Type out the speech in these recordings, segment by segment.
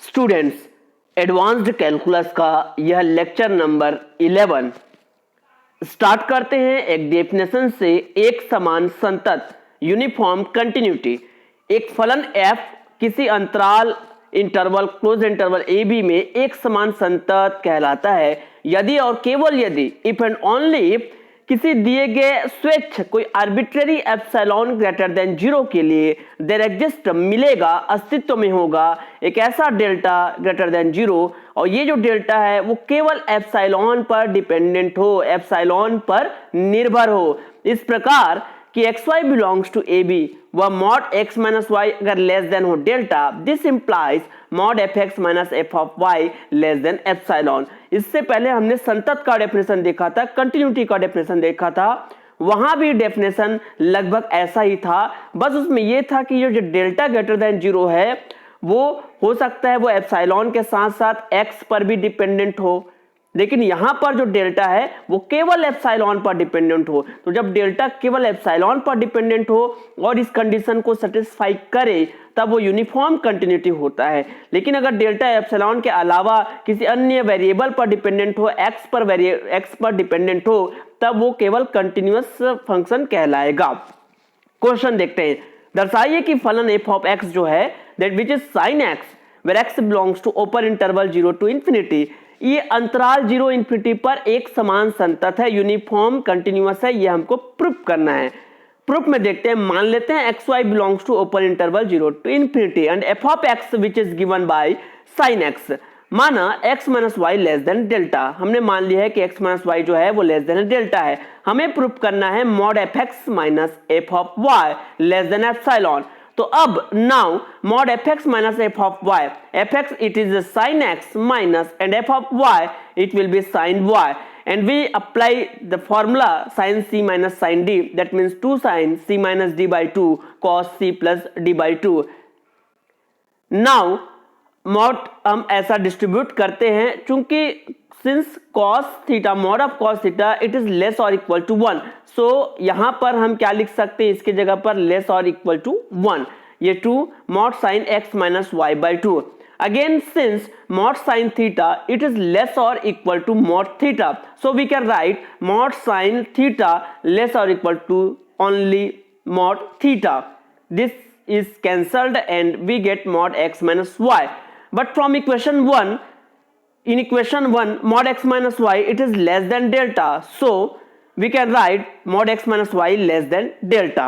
Students, advanced calculus का यह lecture number 11 start करते हैं एक डेफिनेशन से। एक समान संतत यूनिफॉर्म कंटिन्यूटी, एक फलन f किसी अंतराल interval close interval a b में एक समान संतत कहलाता है यदि और केवल यदि इफ एंड ओनली किसी दिए गए स्वेच्छ कोई आर्बिट्रेरी एप्सिलॉन ग्रेटर देन 0 के लिए देयर एग्जिस्ट मिलेगा, अस्तित्व में होगा एक ऐसा डेल्टा ग्रेटर देन 0 और ये जो डेल्टा है वो केवल एप्सिलॉन पर डिपेंडेंट हो, एप्सिलॉन पर निर्भर हो। इस प्रकार कि xy बिलोंग्स टू ab व मॉड x माइनस वाई अगर लेस देन हो delta, this implies mod fx minus f of y less than epsilon. इससे पहले हमने संतत का डेफिनेशन देखा था, कंटिन्यूटी का डेफिनेशन देखा था, वहां भी डेफिनेशन लगभग ऐसा ही था, बस उसमें यह था कि ये जो डेल्टा ग्रेटर देन 0 है वो हो सकता है वो एप्सिलॉन के साथ साथ x पर भी डिपेंडेंट हो, लेकिन यहां पर जो डेल्टा है वो केवल एप्सिलॉन पर डिपेंडेंट हो। तो जब डेल्टा केवल एप्सिलॉन पर डिपेंडेंट हो और इस कंडीशन को सेटिस्फाई करे तब वो यूनिफॉर्म कंटिन्यूटी होता है। लेकिन अगर डेल्टा एप्सिलॉन के अलावा किसी अन्य वेरिएबल पर डिपेंडेंट हो, एक्स पर डिपेंडेंट हो, तब वो केवल कंटिन्यूअस फंक्शन कहलाएगा। क्वेश्चन देखते हैं। दर्शाइए कि फलन f ऑफ x जो है that which is sin x where x belongs to open interval 0 to infinity, ये अंतराल 0 इंफिनिटी पर एक समान संतत है, यूनिफॉर्म कंटिन्यूअस है, ये हमको प्रूफ करना है। प्रूफ में देखते हैं, मान लेते हैं xy belongs to open interval 0 to infinity and f of x which is given by sin x, माना x minus Y less than delta. हमने मान लिया है कि x माइनस वाई जो है वो लेस देन डेल्टा है। हमें प्रूफ करना है mod fx minus f of y less than epsilon. तो अब now mod fx minus f of y, fx it is the sin x minus and f of y it will be sin y, and we apply the formula sin c minus sin d, that means 2 sin c minus d by 2 cos c plus d by 2। now mod हम ऐसा distribute करते हैं चूंकि since cos theta mod of cos theta it is less और equal to 1, सो यहां पर हम क्या लिख सकते हैं, इसके जगह पर लेस और इक्वल टू 1, ये 2 mod sin x minus y by 2। Again since mod sin theta it is less और equal to mod theta, so we can write mod sin theta less और equal to only mod theta. This is cancelled and we get mod x minus y, but from equation 1, in equation 1 mod x minus y it is less than delta, so we can write mod x minus y less than delta।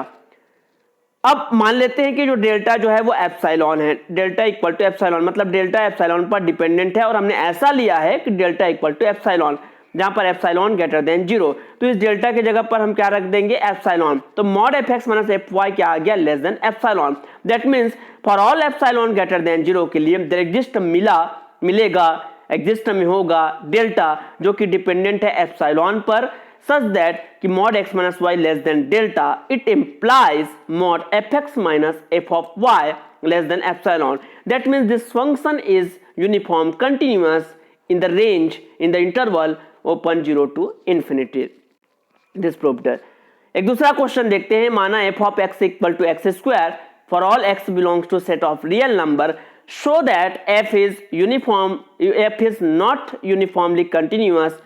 अब मान लेते हैं कि जो delta जो है वो epsilon है, डेल्टा इक्वल टू एप्सिलॉन, मतलब डेल्टा एप्सिलॉन पर डिपेंडेंट है और हमने ऐसा लिया है कि डेल्टा इक्वल टू एप्सिलॉन जहां पर एप्सिलॉन ग्रेटर देन 0, तो इस डेल्टा के जगह पर हम क्या रख देंगे, एप्सिलॉन। तो मॉड fx माइनस fy क्या आ गया, less than epsilon. That means for all epsilon greater than 0 के लिए देयर एग्जिस्ट मिलेगा एग्जिस्ट में होगा डेल्टा जो कि डिपेंडेंट है एप्सिलॉन पर, such that कि mod x minus y less than delta, it implies mod fx minus f of y less than epsilon. That means this function is uniform continuous in the range in the interval open 0 to infinity. This proved it. एक दूसरा question देखते हैं। माना f of x equal to x square for all x belongs to set of real number, show that f is not uniformly continuous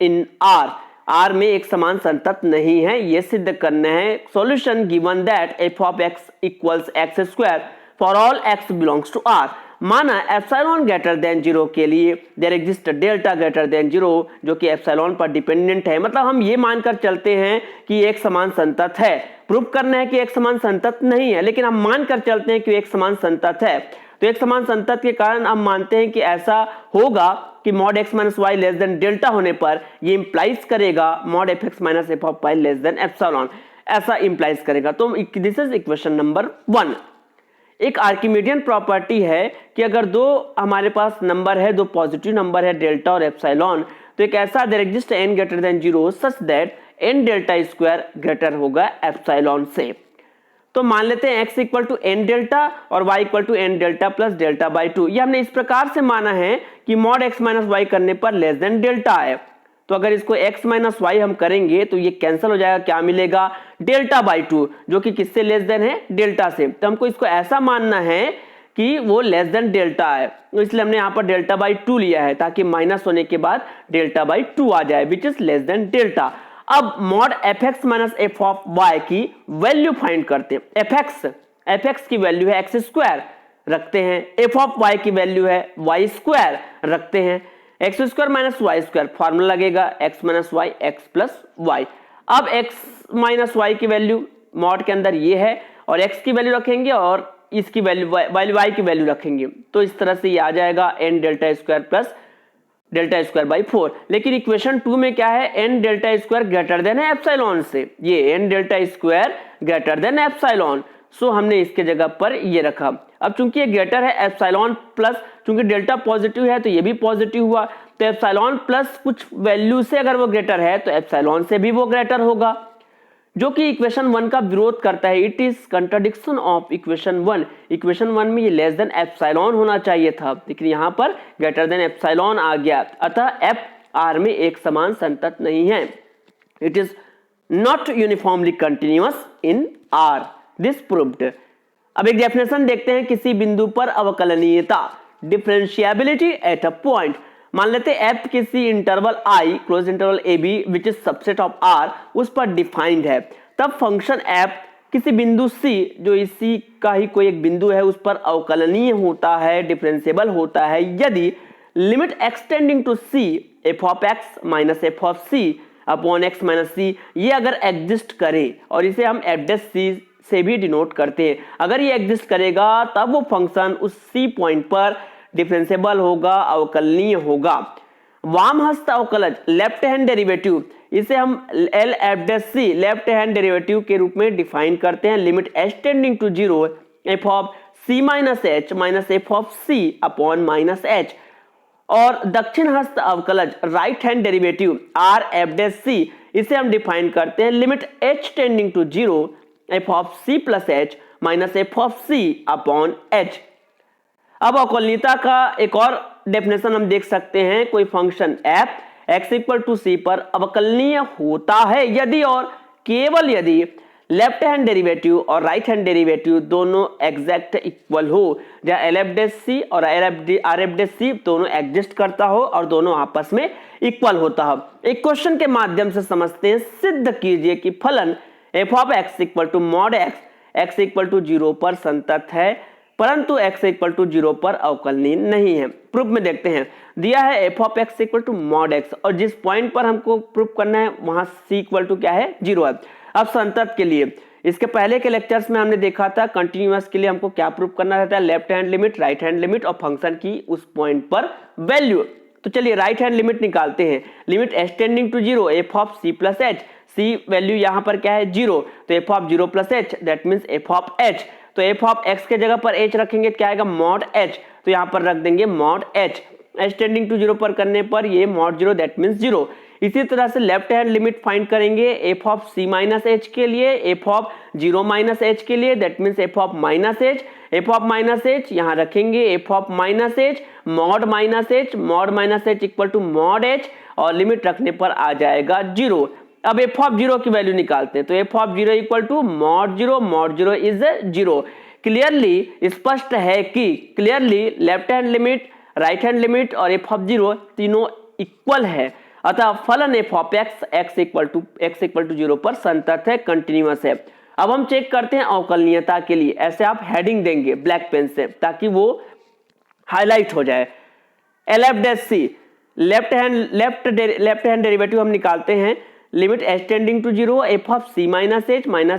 in R. R में एक समान संतत नहीं है, ये सिद्ध करना है। Solution given that f of x equals x square for all x belongs to R, माना एप्सिलॉन ग्रेटर देन 0 के लिए there exist delta greater than 0 जो कि एप्सिलॉन पर डिपेंडेंट है, मतलब हम ये मानकर चलते हैं कि एक समान संतत है। प्रूफ करना है कि एक समान संतत नहीं है, लेकिन हम मानकर चलते हैं कि एक समान संतत है। तो एक समान संतत के कारण हम मानते हैं कि ऐसा होगा कि mod x minus Y less than delta होने पर ये इंप्लाइज करेगा mod fx minus f of y less than epsilon, ऐसा इंप्लाइज करेगा। तो दिस इज इक्वेशन नंबर 1। एक आर्किमिडियन प्रॉपर्टी है कि अगर दो हमारे पास नंबर है, दो पॉजिटिव नंबर है डेल्टा और एप्सिलॉन, तो एक ऐसा there exist n greater than 0 such that n delta square greater होगा एप्सिलॉन से। तो मान लेते हैं x equal to n delta और y equal to n delta plus delta by 2। ये हमने इस प्रकार से माना है कि mod x माइनस वाई करने पर लेस देन डेल्टा है, तो अगर इसको x माइनस वाई हम करेंगे तो ये कैंसिल हो जाएगा, क्या मिलेगा, डेल्टा बाई 2 जो कि किससे लेस देन है, डेल्टा से। तो हमको इसको ऐसा मानना है कि वो लेस देन डेल्टा है, तो इसलिए हमने यहाँ पर डेल्टा बाई 2 लिया है ताकि माइनस होने के बाद डेल्टा बाई 2 आ जाए which is less than delta. अब mod f x minus f of y की वैल्यू फाइंड करते हैं। एफ एक्स की वैल्यू है एक्स स्क्वायर रखते हैं, एफ ऑफ वाई की वैल्यू है वाई स्क्वायर रखते हैं, x square minus y square formula लगेगा x minus y x plus y. अब एक्स माइनस वाई की वैल्यू मॉड के अंदर ये है और एक्स की वैल्यू रखेंगे और इसकी वैल्यू वाई की वैल्यू रखेंगे, तो इस तरह से ये आ जाएगा n delta square plus delta square by 4। लेकिन इक्वेशन 2 में क्या है, n delta square greater than है एप्सिलॉन से, ये n delta square greater than epsilon, so हमने इसके जगह पर ये रखा। अब चूंकि ये ग्रेटर है एप्सिलॉन प्लस, चूंकि डेल्टा पॉजिटिव है तो ये भी पॉजिटिव हुआ, तो एप्सिलॉन प्लस कुछ वैल्यू से अगर वो ग्रेटर है तो एप्सिलॉन से भी वो ग्रेटर होगा, जो कि इक्वेशन 1 का विरोध करता है। It is contradiction of equation 1। Equation 1 में ये लेस देन एप्सिलॉन होना चाहिए था, लेकिन यहाँ पर ग्रेटर देन एप्सिलॉन आ गया, अतः एफ आर में एक समान संतत नहीं है। It is not uniformly continuous in R, this proved. अब एक डेफिनेशन देखते हैं किसी बिंदु पर अवकलनीयता, डिफरेंशिएबिलिटी एट अ पॉइंट। मान लेते हैं एफ किसी interval I close interval a b which is subset of R उस पर डिफाइंड है, तब फंक्शन एफ किसी बिंदु सी जो इसी का ही कोई एक बिंदु है उस पर अवकलनीय होता है, डिफरेंशिएबल होता है यदि limit extending to c f of x minus f of c upon x minus c ये अगर एग्जिस्ट करे, और इसे हम एफ डैश सी से भी डिनोट करते हैं। अगर ये एग्जिस्ट करेगा तब वो फंक्शन उस सी पॉइंट पर डिफरेंशिएबल होगा, अवकलनीय होगा। वाम हस्त अवकलज लेफ्ट हैंड डेरिवेटिव, इसे हम L f dash c left hand derivative के रूप में डिफाइन करते हैं। Limit h tending to 0 f of C minus f of c upon minus H. और दक्षिण हस्त अवकलज right hand derivative R f dash c, इसे हम डिफाइन करते हैं limit h tending to 0 f of c plus h minus f of c upon h. अब अवकलनीयता का एक और डेफिनेशन हम देख सकते हैं, कोई function f x equal to c पर अवकलनीय होता है यदि और केवल यदि लेफ्ट हैंड डेरिवेटिव और राइट हैंड डेरिवेटिव दोनों एग्जैक्ट इक्वल हो, जहां एल एफ डैश सी और आर एफ डैश सी दोनों एग्जिस्ट करता हो और दोनों आपस में इक्वल होता हो। एक क्वेश्चन के माध्यम से समझते हैं, सिद्ध कीजिए कि फलन f of x equal to mod x equal to 0 पर संतत है परंतु x इक्वल टू 0 पर अवकलनीय नहीं है। प्रूफ में देखते हैं, दिया है F of x equal to mod x और जिस पॉइंट पर हमको प्रूफ करना है वहां c इक्वल टू क्या है 0 है। अब संतत के लिए इसके पहले के लेक्चर्स में हमने देखा था कंटिन्यूअस के लिए हमको क्या प्रूफ करना रहता है, left hand limit, right hand limit और फंक्शन की उस पॉइंट पर वैल्यू। तो चलिए राइट हैंड लिमिट निकालते हैं। Limit extending to 0 f of c plus h, c value यहाँ पर क्या है 0, तो f of 0 plus h that means f of h. तो एफ ऑफ एक्स के जगह पर एच रखेंगे क्या आएगा मॉड एच, तो यहाँ पर रख देंगे मॉड एच। एक्सटेंडिंग टू 0 पर करने पर ये मॉड 0 दैट मीन्स 0। इसी तरह से लेफ्ट हैंड लिमिट फाइंड करेंगे f of C minus h के लिए, एफ ऑफ 0 माइनस एच के लिए that means f of minus h. F of minus h यहाँ रखेंगे f of minus h mod minus h equal to mod h और limit रखने पर आ जाएगा 0। अब एफ ऑफ 0 की वैल्यू निकालते हैं, तो f of 0 equal to mod 0 is 0। Clearly स्पष्ट है कि clearly left hand limit, right hand limit और एफ ऑफ 0 तीनों इक्वल है, अतः फलन f of x equal to 0 पर संतत है, कंटिन्यूअस है। अब हम चेक करते हैं अवकलनीयता के लिए, ऐसे आप हेडिंग देंगे ब्लैक पेन से ताकि वो हाईलाइट हो जाए। L f dash c left hand derivative हम निकालते हैं, limit extending to 0 f of C minus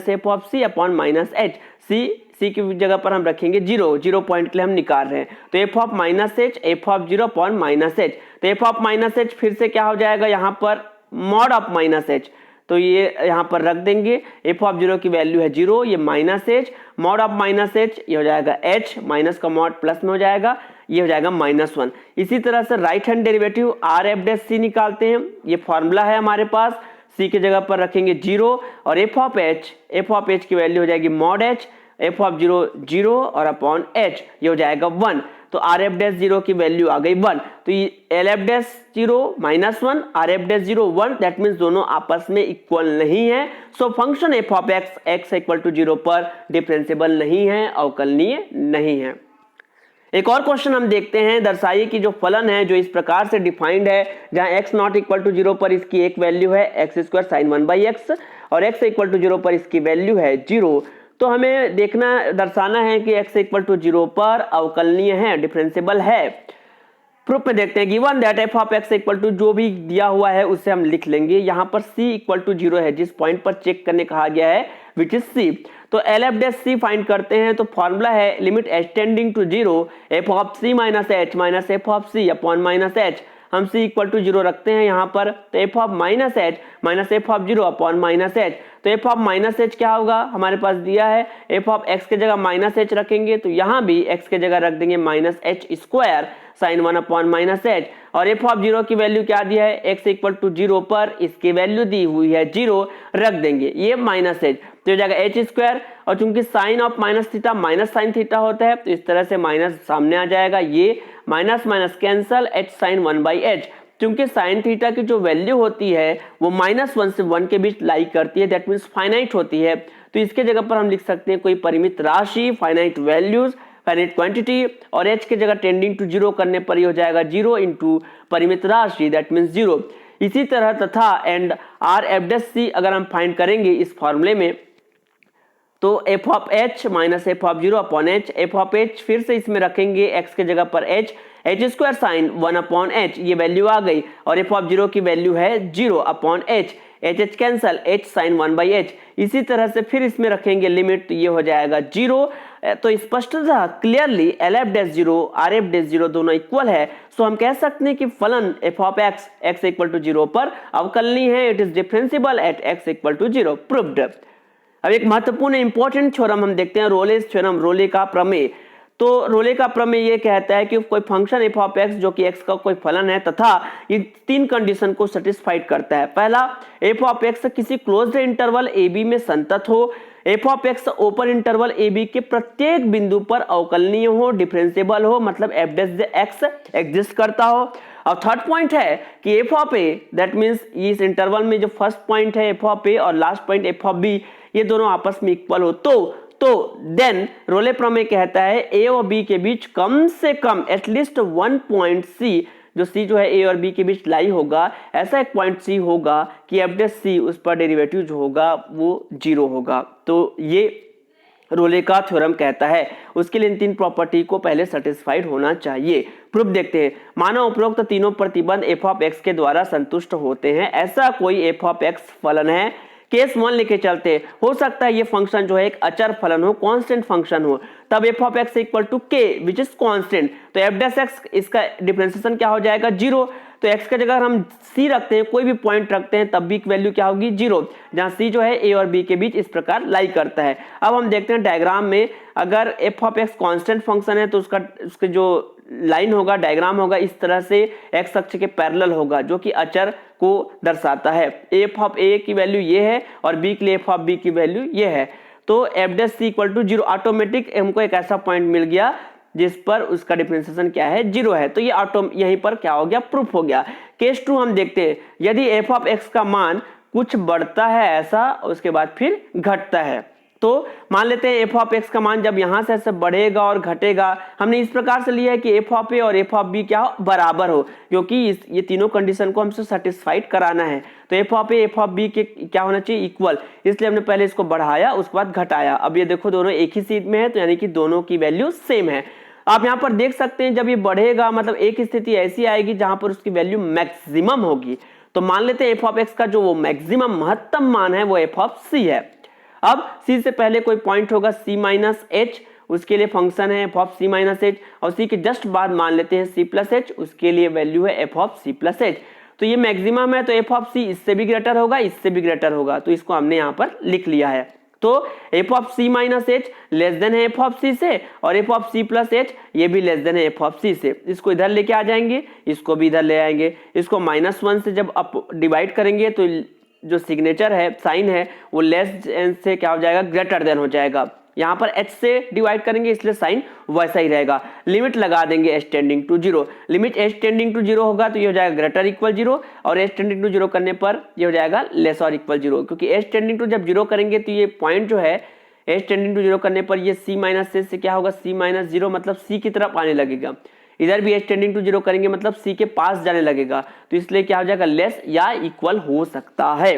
f of c upon minus h. C की जगह पर हम रखेंगे 0 पॉइंट के लिए हम निकाल रहे हैं, तो f of minus h f of 0 upon minus h. तो एफ ऑफ माइनस एच फिर से क्या हो जाएगा यहाँ पर मॉड ऑफ माइनस एच, तो ये यहाँ पर रख देंगे। एफ ऑफ 0 की वैल्यू है 0, ये minus h, mod of minus H ये हो जाएगा एच, माइनस का मॉड प्लस में हो जाएगा, ये हो जाएगा -1। इसी तरह से right hand derivative R f dash c निकालते हैं, ये फॉर्मूला है हमारे पास, सी के जगह पर रखेंगे 0 और एफ ऑफ एच की वैल्यू हो जाएगी मॉड एच, एफ ऑफ 0 और अपॉन एच ये हो जाएगा 1। तो आर एफ डैश 0 की वैल्यू आ गई 1, तो ये L f dash 0 -1 R f dash 0 1 that means दोनों आपस में इक्वल नहीं है। So function f of x equal to 0 पर डिफरेंशिएबल नहीं है, अवकलनीय नहीं है। एक और क्वेश्चन हम देखते हैं, दर्शाइए कि जो फलन है जो इस प्रकार से डिफाइंड है, जहां x नॉट इक्वल टू 0 पर इसकी एक वैल्यू है एक्स स्क्वायर साइन 1/x और x इक्वल टू 0 पर इसकी वैल्यू है 0। तो हमें दर्शाना है कि x इक्वल टू 0 पर अवकलनीय है, डिफरेंशिएबल है। प्रूफ में देखते हैं, given that f of x equal to, जो भी दिया हुआ है उससे हम लिख लेंगे। यहाँ पर c इक्वल टू 0 है, जिस पॉइंट पर चेक करने कहा गया है विच इज c। तो L f dash c find करते हैं, तो फॉर्मूला है limit h tending to 0 f of c minus h minus f of c upon minus h. हम c इक्वल टू 0 रखते हैं यहाँ पर, तो f of minus h minus f of 0 upon minus h. तो एफ ऑफ माइनस एच क्या होगा, हमारे पास दिया है एफ ऑफ एक्स के जगह माइनस एच रखेंगे, तो यहाँ भी एक्स के जगह रख देंगे minus H square sine 1 upon minus H. और एफ ऑफ 0 की वैल्यू क्या दिया है, एक्स इक्वल टू 0 पर इसकी वैल्यू दी हुई है 0, रख देंगे ये माइनस एच, तो ये जाएगा एच स्क्वायर। और चूंकि sine of minus theta minus sine theta होता है, तो इस तरह से माइनस सामने आ जाएगा, ये minus minus cancel, h sine 1/h। क्योंकि साइन थीटा की जो वैल्यू होती है वो -1 से 1 के बीच लाई करती है, दैट मीन्स फाइनाइट होती है। तो इसके जगह पर हम लिख सकते हैं कोई परिमित राशि, फाइनाइट वैल्यूज, फाइनाइट क्वांटिटी, और h के जगह टेंडिंग टू 0 करने पर ये हो जाएगा 0 इंटू परिमित राशि, दैट मीन्स 0। इसी तरह तथा and R f dash c अगर हम फाइंड करेंगे इस फॉर्मूले में, तो f of h minus f of 0 upon h, f of h फिर से इसमें रखेंगे एक्स के जगह पर h square sine 1 upon h, ये वैल्यू आ गई, और एफ ऑफ 0 की वैल्यू है 0 upon h, h cancel, h sine 1/h। इसी तरह से फिर इसमें रखेंगे लिमिट, ये हो जाएगा 0। तो स्पष्टतः clearly L f dash 0 are f dash 0 दोनों इक्वल है। सो हम कह सकते हैं कि फलन f of x x equal to 0 पर अवकलनीय है, it is differentiable at x equal to 0, proved. अब एक महत्वपूर्ण इंपॉर्टेंट थ्योरम हम देखते हैं, रोलेस थ्योरम, रोले का प्रमेय। तो रोले का प्रमेय ये कहता है कि कोई फंक्शन एफ ऑफ एक्स जो कि एक्स का कोई फलन है तथा ये 3 कंडीशन को सेटिस्फाइड करता है। पहला, एफ ऑफ एक्स किसी क्लोज्ड इंटरवल ए बी में संतत हो, f of x open interval a b के प्रत्येक बिंदु पर अवकलनीय हो, डिफरेंशिएबल हो, मतलब एफ डैश एक्स एग्जिस्ट करता हो। और थर्ड पॉइंट है कि f of a, that means इस इंटरवल में जो फर्स्ट पॉइंट है एफ ऑफ ए और last point f of b, ये दोनों आपस में इक्वल हो। तो देन रोले प्रमेय कहता है ए और बी के बीच कम से कम एटलीस्ट 1 पॉइंट सी, जो सी जो है ए और बी के बीच लाई होगा, ऐसा एक पॉइंट सी होगा कि एफ डैश सी उस पर डेरिवेटिव जो होगा वो 0 होगा। तो ये रोले का थ्योरम कहता है। उसके लिए इन 3 प्रॉपर्टी को पहले सेटिस्फाइड होना चाहिए। प्रूफ देखते हैं, मानो उपरोक्त तीनों प्रतिबंध एफ ऑफ एक्स के द्वारा संतुष्ट होते हैं, ऐसा कोई एफ ऑफ एक्स फलन है। केस 1 लेके चलते, हो सकता है ये फंक्शन जो है एक अचर फलन हो, कांस्टेंट फंक्शन हो, तब f of x equal to k which is constant, तो एफ डैश एक्स इसका डिफरेंशिएशन क्या हो जाएगा 0। तो एक्स का जगह हम सी रखते हैं, कोई भी पॉइंट रखते हैं, तब भी की वैल्यू क्या होगी 0, जहां सी जो है ए और बी के बीच इस प्रकार लाई करता है। अब हम देखते हैं डायग्राम में, अगर F of x constant function है तो उसके जो लाइन होगा, डायग्राम होगा, इस तरह से एक्स अक्ष के पैरेलल होगा, जो कि अचर को दर्शाता है। एफ ऑफ ए की वैल्यू ये है और बी के लिए एफ ऑफ बी की वैल्यू ये है। तो f dash c equal to 0, automatic हमको एक ऐसा पॉइंट मिल गया जिस पर उसका डिफरेंशिएशन क्या है 0 है। तो ये यहीं पर क्या हो गया, प्रूफ हो गया। केस 2 हम देखते हैं, यदि एफ ऑफ एक्स का मान कुछ बढ़ता है ऐसा, उसके बाद फिर घटता है, तो मान लेते हैं एफ ऑफ एक्स का मान जब यहां से ऐसे बढ़ेगा और घटेगा, हमने इस प्रकार से लिया है कि एफ ऑफ ए और एफ ऑफ बी क्या हो, बराबर हो, क्योंकि ये तीनों कंडीशन को हमसे सेटिस्फाइड कराना है। तो f of a f of b के क्या होना चाहिए, इक्वल, इसलिए हमने पहले इसको बढ़ाया उसके बाद घटाया। अब ये देखो दोनों एक ही सीध में है, तो यानी कि दोनों की वैल्यू सेम है। आप यहाँ पर देख सकते हैं जब ये बढ़ेगा मतलब एक स्थिति ऐसी आएगी जहां पर उसकी वैल्यू मैक्सिमम होगी। तो मान लेते हैं एफ ऑफ एक्स का जो वो मैक्सिमम महत्तम मान है वो एफ ऑफ सी है। अब सी से पहले कोई पॉइंट होगा सी माइनस एच, उसके लिए फंक्शन है F of C minus H, और सी के जस्ट बाद मान लेते हैं सी प्लस एच, उसके लिए वैल्यू है F of c plus h. तो ये मैक्सिमम है, तो एफ ऑफ सी इससे भी ग्रेटर होगा, इससे भी ग्रेटर होगा, तो इसको हमने यहाँ पर लिख लिया है। तो f of C minus h less than है एफ ऑफ सी से, और f of c plus h ये भी लेस देन है एफ ऑफ सी से। इसको इधर लेके आ जाएंगे, इसको भी इधर ले आएंगे, इसको -1 से जब अप डिवाइड करेंगे तो जो सिग्नेचर है, साइन है, वो लेस देन से क्या हो जाएगा, ग्रेटर देन हो जाएगा। यहाँ पर h से डिवाइड करेंगे इसलिए साइन वैसा ही रहेगा। लिमिट लगा देंगे h tending to 0, limit h tending to 0 होगा तो ये हो जाएगा ग्रेटर इक्वल 0, और h टेंडिंग टू 0 करने पर ये हो जाएगा लेस और इक्वल 0, क्योंकि h टेंडिंग टू जब 0 करेंगे तो ये पॉइंट जो है एच टेंडिंग टू जीरो करने पर ये सी माइनस से क्या होगा, सी माइनस जीरो, मतलब सी की तरफ आने लगेगा। इधर भी एच टेंडिंग टू जीरो करेंगे मतलब सी के पास जाने लगेगा, तो इसलिए क्या हो जाएगा, लेस या इक्वल हो सकता है।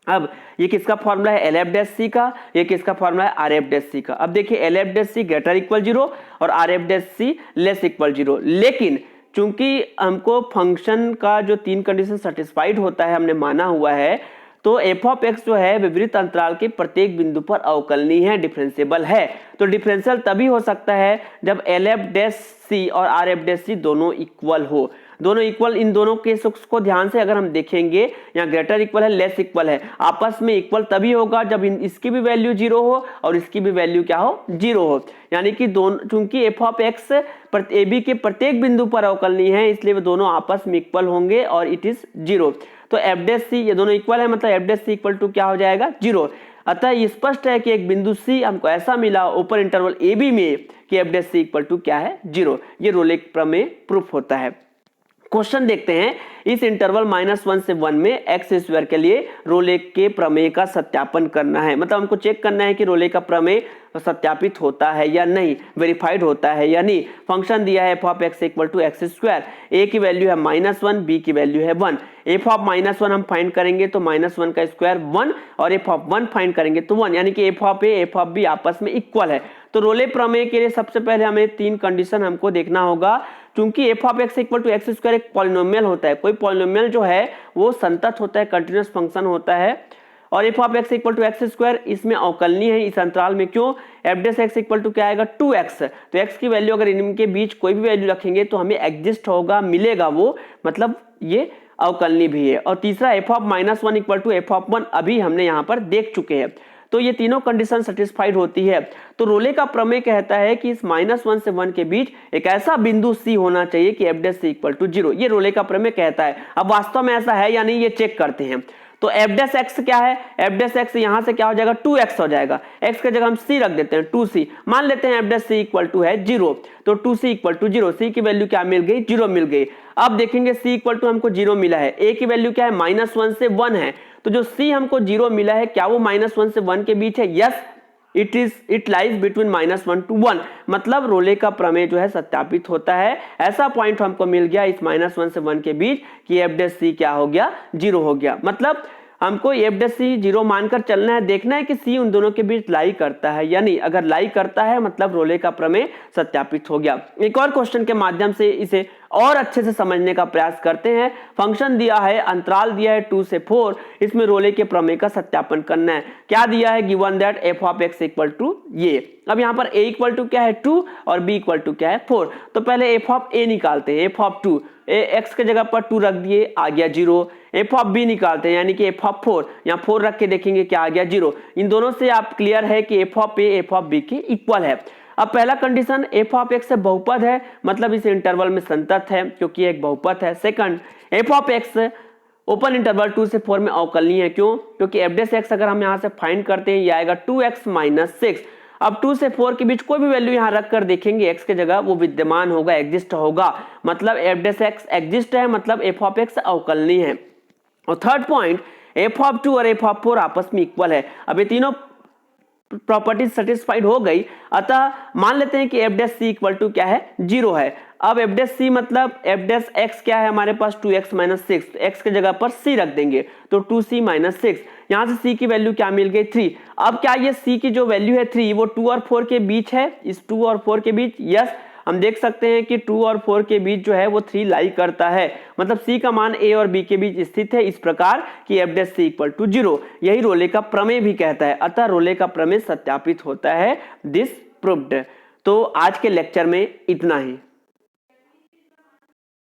अब ये किसका फॉर्मूला है, एल एफ डैश सी का, ये किसका फॉर्मूला है, आर एफ डैश सी का। अब देखिए एल एफ डैश सी ग्रेटर इक्वल जीरो और are f dash C less equal zero, लेकिन चूंकि हमको फंक्शन का जो तीन कंडीशन सेटिस्फाइड होता है हमने माना हुआ है, तो एफ ऑफ एक्स जो है विपरीत अंतराल के प्रत्येक बिंदु पर अवकलनीय है, डिफरेंशिएबल है। तो डिफरेंशियल तभी हो सकता है जब एल एफ डैश सी और आर एफ डैश सी दोनों इक्वल हो। दोनों इक्वल, इन दोनों केसों को ध्यान से अगर हम देखेंगे, यहाँ ग्रेटर इक्वल है, लेस इक्वल है, आपस में इक्वल तभी होगा जब इसकी भी वैल्यू जीरो हो और इसकी भी वैल्यू क्या हो, जीरो हो। यानी कि दोनों, चूंकि f of x a b के प्रत्येक बिंदु पर अवकलनीय है, इसलिए वो दोनों आपस में इक्वल होंगे और इट इज जीरो। तो एफ डैश सी, ये दोनों इक्वल है, मतलब f dash c equal to क्या हो जाएगा, जीरो। अतः ये स्पष्ट है कि एक बिंदु सी हमको ऐसा मिला ऊपर इंटरवल ए बी में कि f dash c equal to क्या है, जीरो। ये रोले प्रमेय प्रूफ होता है। क्वेश्चन देखते हैं, इस इंटरवल -1 से 1 में एक्स स्क्वायर के लिए रोले के प्रमेय का सत्यापन करना है। मतलब हमको चेक करना है कि रोले का प्रमेय सत्यापित होता है या नहीं, वेरीफाइड होता है या नहीं। फंक्शन दिया है F of x equal to x square, a की वैल्यू है -1, बी की वैल्यू है 1। एफ ऑफ -1 हम फाइंड करेंगे तो -1 का स्क्वायर 1 और एफ ऑफ 1 फाइंड करेंगे तो 1, यानी कि f of a f of b आपस में इक्वल है। तो रोले प्रमेय के लिए सबसे पहले हमें तीन कंडीशन हमको देखना होगा। क्योंकि f of x equal to x square एक पॉलिनोमियल होता है, कोई पॉलिनोमियल जो है वो संतत होता है, कंटिन्यूअस फंक्शन होता है, और f of x equal to x square इसमें अवकलनीय है इस अंतराल में। क्यों, f dash x equal to क्या आएगा, 2x। तो x की वैल्यू अगर इनके बीच कोई भी वैल्यू रखेंगे तो हमें एग्जिस्ट होगा, मिलेगा वो, मतलब ये अवकलनीय भी है। और तीसरा f of -1 equal to f of 1 अभी हमने यहाँ पर देख चुके हैं। तो ये तीनों कंडीशन सेटिस्फाइड होती है। तो रोले का प्रमेय कहता है कि इस -1 से 1 के बीच एक ऐसा बिंदु सी होना चाहिए कि f dash c equal to zero. ये रोले का प्रमेय कहता है। अब वास्तव में ऐसा है या नहीं ये चेक करते हैं। तो एफ डैश एक्स क्या है, एफ डैश एक्स यहाँ से क्या हो जाएगा, 2x हो जाएगा। x की जगह हम c रख देते हैं, 2c। मान लेते हैं f dash c equal to है 0, तो 2c इक्वल टू 0, c की वैल्यू क्या मिल गई, 0 मिल गई। अब देखेंगे c इक्वल टू हमको 0 मिला है, a की वैल्यू क्या है, -1 से 1 है। तो जो c हमको 0 मिला है क्या वो -1 से 1 के बीच है, yes, it lies between -1 to 1। मतलब रोले का प्रमेय जो है सत्यापित होता है। ऐसा पॉइंट हमको मिल गया इस -1 से 1 के बीच कि एफ डैश सी क्या हो गया, 0 हो गया। मतलब हमको एफ डैश सी 0 मानकर चलना है, देखना है कि सी उन दोनों के बीच लाई करता है या नहीं। अगर लाई करता है मतलब रोले का प्रमेय सत्यापित हो गया। एक और क्वेश्चन के माध्यम से इसे और अच्छे से समझने का प्रयास करते हैं। फंक्शन दिया है, अंतराल दिया है 2 से 4, इसमें रोले के प्रमेय का सत्यापन करना है। क्या दिया है, given that f of x equal to ये। अब यहाँ पर a इक्वल टू क्या है 2 और b इक्वल टू क्या है 4। तो पहले एफ ऑफ a निकालते हैं, एफ ऑफ 2, एक्स के जगह पर 2 रख दिए, आ गया 0। एफ ऑफ बी निकालते हैं, यानी कि एफ ऑफ 4, यहाँ 4 रख के देखेंगे क्या आ गया, 0। इन दोनों से आप क्लियर है कि f of a f of b के इक्वल है। अब पहला कंडीशन, एफ ऑफ एक्स बहुपद है, मतलब इस इंटरवल में संतत है क्योंकि एक बहुपद है। Second, F of x open interval 2 से 4 में अवकलनीय है। क्यों, क्योंकि एफ डैश एक्स अगर हम यहाँ से फाइंड करते हैं ये आएगा 2x - 6। अब 2 से 4 के बीच कोई भी वैल्यू यहाँ रख कर देखेंगे x के जगह, वो विद्यमान होगा, एग्जिस्ट होगा। मतलब एफ डैश एक्स एग्जिस्ट है, मतलब एफ ऑफ एक्स अवकलनीय है। और थर्ड पॉइंट, एफ ऑफ 2 और एफ ऑफ 4 आपस में इक्वल है। अब ये तीनों प्रॉपर्टीज सेटिस्फाइड हो गई, अतः मान लेते हैं कि f dash c equal to क्या है, 0 है। अब एफ डैश सी मतलब एफ डैश एक्स क्या है हमारे पास, 2x - 6, एक्स के जगह पर c रख देंगे तो 2c - 6। यहाँ से c की वैल्यू क्या मिल गई, 3। अब क्या ये c की जो वैल्यू है 3 वो 2 और 4 के बीच है, इस 2 और 4 के बीच, यस। हम देख सकते हैं कि 2 और 4 के बीच जो है वो 3 लाई करता है, मतलब c का मान a और b के बीच स्थित है, इस प्रकार कि f dash c equal to 0। यही रोले का प्रमेय भी कहता है। अतः रोले का प्रमेय सत्यापित होता है, दिस प्रूव्ड। तो आज के लेक्चर में इतना ही।